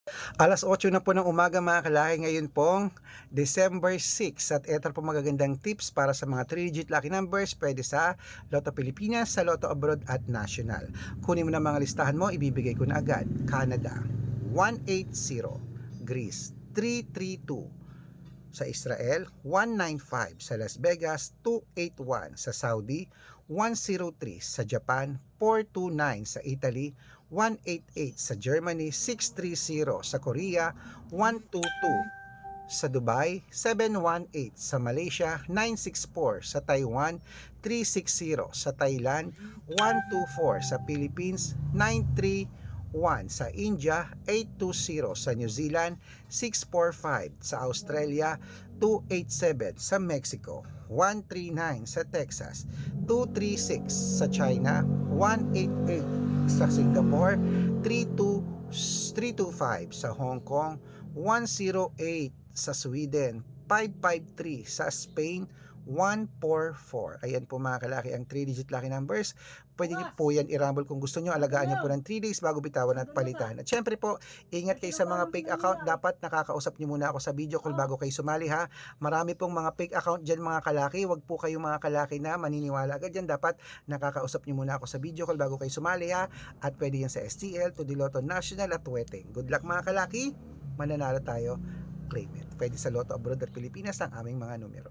8:00 na po ng umaga mga kalaki, ngayon pong December 6 at eto po magagandang tips para sa mga 3-digit lucky numbers pwede sa Lotto Pilipinas, sa Lotto Abroad at National. Kunin mo na mga listahan mo, ibibigay ko na agad. Canada, 180. Greece, 332. Sa Israel, 195. Sa Las Vegas, 281. Sa Saudi, 103. Sa Japan, 429. Sa Italy, 188. Sa Germany, 630. Sa Korea, 122. Sa Dubai, 718. Sa Malaysia, 964. Sa Taiwan, 360. Sa Thailand, 124. Sa Philippines, 931. Sa India, 820. Sa New Zealand, 645. Sa Australia, 287. Sa Mexico, 139. Sa Texas, 236. Sa China, 188. Sa Singapore, 325. Sa Hong Kong, 108. Sa Sweden, 553. Sa Spain, 144. Ayan po mga kalaki ang 3-digit lucky numbers. Pwede niyo po yan i-rumble kung gusto nyo. Alagaan nyo po ng 3 days bago bitawan at palitan. At syempre po, ingat kayo sa mga fake account. Dapat nakakausap nyo muna ako sa video call bago kayo sumali ha. Marami pong mga fake account dyan mga kalaki. Huwag po kayo mga kalaki na maniniwala agad dyan. Dapat nakakausap nyo muna ako sa video call bago kayo sumali ha. At pwede yan sa STL, to the Lotto National at Weteng. Good luck mga kalaki. Mananalo tayo. Claim it. Pwede sa Lotto Abroad at Pilipinas ang aming mga numero.